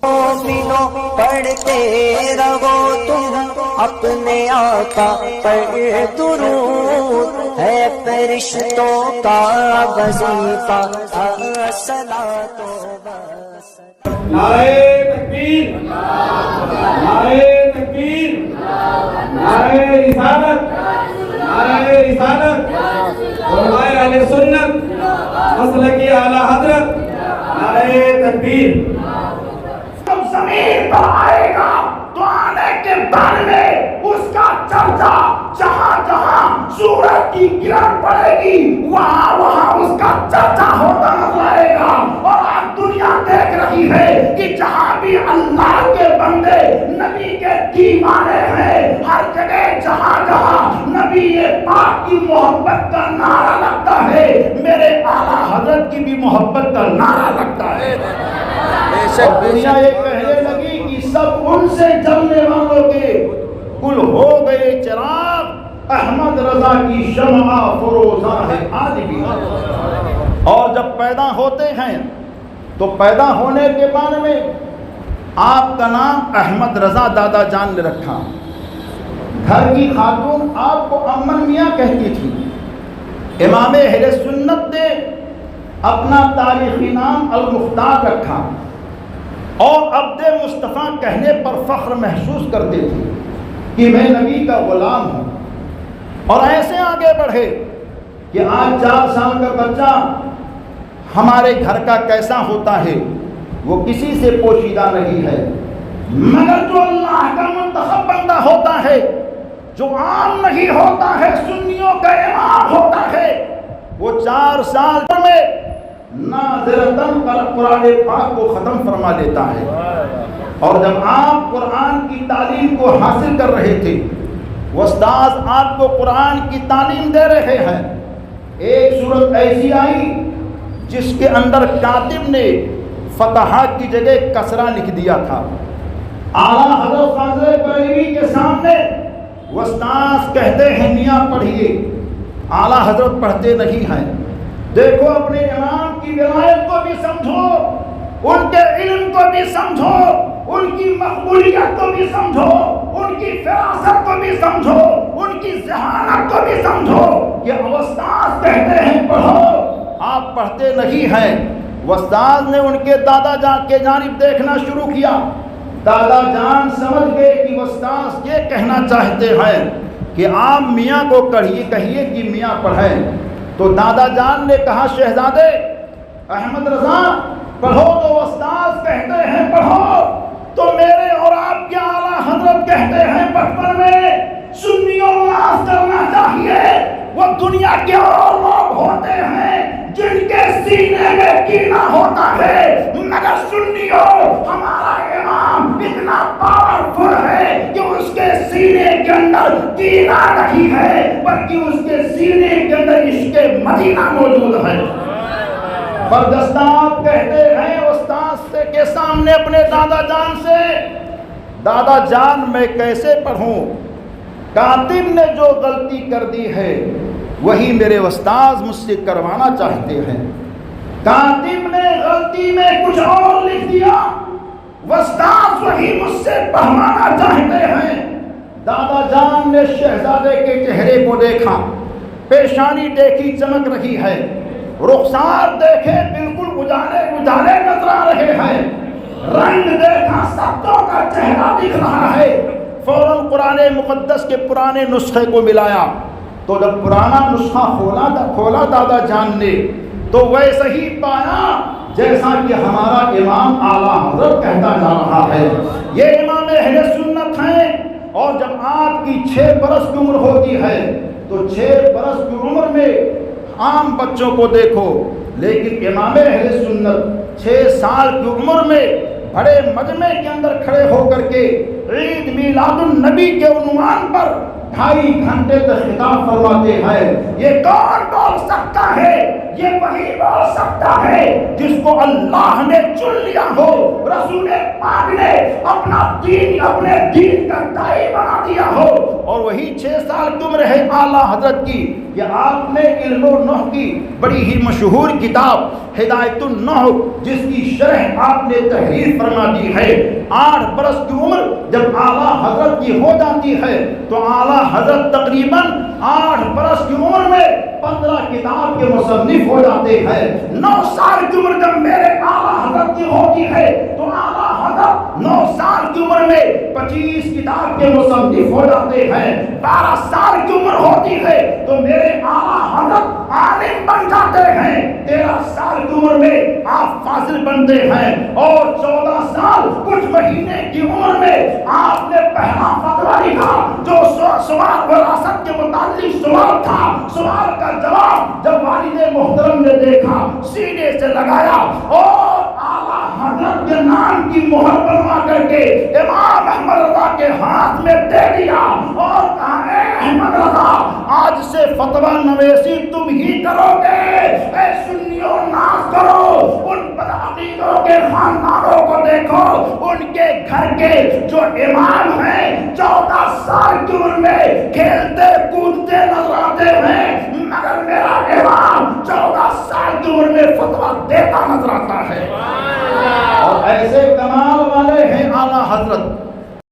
مومنوں پڑھتے رہو تم اپنے آقا پر درود، ہے فرشتوں کا وظیفہ الصلاۃ والسلام۔ نعرہ تکبیر، نعرہ تکبیر، نعرہ رسالت، نعرہ رسالت، علماء اہل سنت مسلک اعلی حضرت، نعرہ تکبیر۔ جب زمین پر آئے گا تو آنے کے بعد میں اس کا چرچا جہاں جہاں سورج کی کرن پڑے گی وہاں وہاں اس کا چرچا ہوتا نظر آئے گا۔ اور آج دنیا دیکھ رہی ہے کہ جہاں بھی اللہ کے بندے نبی کے دیوانے ہیں، ہر جگہ جہاں جہاں نبی پاک کی محبت کا نعرہ لگتا ہے، میرے اعلیٰ حضرت کی بھی محبت کا نعرہ لگتا ہے۔ اور دنیا یہ کہنے لگی کہ سب ان سے جلنے والوں کے گل ہو گئے چراغ، احمد رضا کی شمع فروزہ ہے آج بھی۔ اور جب پیدا ہوتے ہیں تو پیدا ہونے کے بعد میں آپ کا نام احمد رضا دادا جان نے رکھا۔ گھر کی خاتون آپ کو امن میاں کہتی تھی۔ امام اہل سنت نے اپنا تاریخی نام المختار رکھا اور عبد مصطفیٰ کہنے پر فخر محسوس کرتے تھے کہ میں نبی کا غلام ہوں۔ اور ایسے آگے بڑھے کہ آج 4 سال کا بچہ ہمارے گھر کا کیسا ہوتا ہے وہ کسی سے پوشیدہ نہیں ہے، مگر جو اللہ کا منتخب بندہ ہوتا ہے، جو عام نہیں ہوتا ہے، سنیوں کا امام ہوتا ہے، وہ 4 سال میں ناظرتاً قرآن پاک کو ختم فرما لیتا ہے۔ اور جب آپ قرآن کی تعلیم کو حاصل کر رہے تھے، استاد آپ کو قرآن کی تعلیم دے رہے ہیں، ایک صورت ایسی آئی جس کے اندر کاتب نے فتحات کی جگہ کسرہ لکھ دیا تھا۔ اعلیٰ حضرت فاضل بریلوی کے سامنے استاد کہتے ہیں میاں پڑھیے، اعلیٰ حضرت پڑھتے نہیں ہیں۔ دیکھو اپنے امام کی ولایت کو بھی سمجھو، ان کے علم کو بھی سمجھو، ان کی مقبولیت کو بھی سمجھو، ان کی فراست کو بھی سمجھو، ان کی ذہانت کو بھی سمجھو کہ استاد کہتے ہیں پڑھو، آپ پڑھتے نہیں ہیں۔ استاد نے ان کے دادا جان کے جانب دیکھنا شروع کیا۔ دادا جان سمجھ گئے کہ استاد یہ کہنا چاہتے ہیں کہ آپ میاں کو کہیے کہ میاں پڑھیں۔ تو دادا جان نے کہا شہزادے احمد رضا پڑھو، تو استاد کہتے ہیں پڑھو، تو میرے اور آپ کے اعلیٰ حضرت کہتے ہیں بچپن میں سنیوں ناز کرنا چاہیے۔ وہ دنیا کے اور لوگ ہوتے ہیں جن کے سینے میں کینہ ہوتا ہے، مگر سنیوں ہمارا امام اتنا پاورفل ہے کہ اس کے سینے کے اندر کینہ نہیں ہے بلکہ اس کے سینے کے اندر عشق مدینہ موجود ہے۔ بردستہ آپ کہتے ہیں استاد سے کے سامنے اپنے دادا جان سے، دادا جان میں کیسے پڑھوں؟ کاتب نے جو غلطی کر دی ہے وہی میرے استاد مجھ سے کروانا چاہتے ہیں۔ کاتب نے غلطی میں کچھ اور لکھ دیا، استاد وہی مجھ سے پڑھوانا چاہتے ہیں۔ دادا جان نے شہزادے کے چہرے کو دیکھا، پیشانی دیکھی چمک رہی ہے، رخسار دیکھے بالکل اجالے اجالے نظر آ رہے ہیں، رنگ دیکھا ستوں کا چہرہ دکھ رہا ہے۔ فوراً قرآن مقدس کے پرانے نسخے کو ملایا، تو جب پرانا نسخہ کھولا دادا جان نے تو ویسا ہی پایا جیسا کہ ہمارا امام اعلیٰ حضرت کہتا جا رہا ہے۔ یہ امام اہل سنت ہیں، اور جب آپ کی 6 برس کی عمر ہوتی ہے تو 6 برس کی عمر میں عام بچوں کو دیکھو، لیکن امام اہل سنت 6 سال کی عمر میں بڑے مجمع کے اندر کھڑے ہو کر کے عید میلاد النبی کے عنوان پر 2.5 گھنٹے تک خطاب فرماتے ہیں۔ یہ کون بول سکتا ہے یہ وہی بول سکتا ہے جس کو اللہ نے چن لیا ہو، رسول پاک نے اپنا دین اپنے دین کا داعی بنا دیا ہو، اور وہی 6 سال کی عمر ہے اعلیٰ حضرت کی کہ آپ نے علم النحو کی بڑی ہی مشہور کتاب ہدایت النحو جس کی شرح آپ نے تحریر فرما دی ہے، 8 برس کی عمر جب اعلیٰ حضرت کی ہو جاتی ہے تو اعلیٰ حضرت تقریباً 8 برس کی عمر میں 15 کتاب کے مصنف ہو جاتے ہیں۔ 9 سال کی عمر جب میرے اعلیٰ حضرت کی ہوتی ہے تو اعلیٰ حضرت 9 سال کی عمر میں 25 کتاب کے مصنف ہو جاتے ہیں۔ 12 سال کی عمر ہوتی ہے تو میرے اعلیٰ حضرت عالم بن جاتے ہیں۔ 13 سال کی عمر میں آپ فاضل بنتے ہیں، اور 14 سال کچھ مہینے کی عمر میں آپ نے پہلا فتویٰ لکھا جو سوال وراثت کے متعلق سوال تھا۔ سوال کا جواب جب والد محترم نے دیکھا، سینے سے لگایا اور اعلیٰ حضرت کے نام کی مہر بنوا کر کے امام احمد رضا کے ہاتھ میں دے دیا اور کہا، اے احمد رضا، آج سے فتویٰ نویسی تم ہی کرو گے۔ اے سنیوں، ناز کرو، ان بدعقیدوں کے خاندانوں کو دیکھو، ان کے گھر کے جو امام ہیں 14 سال کی عمر میں کھیلتے کودتے نظر آتے ہیں، مگر میرا امام 14 سال کی عمر میں فتویٰ دیتا نظر آتا ہے۔ اور ایسے کمال والے ہیں اعلیٰ حضرت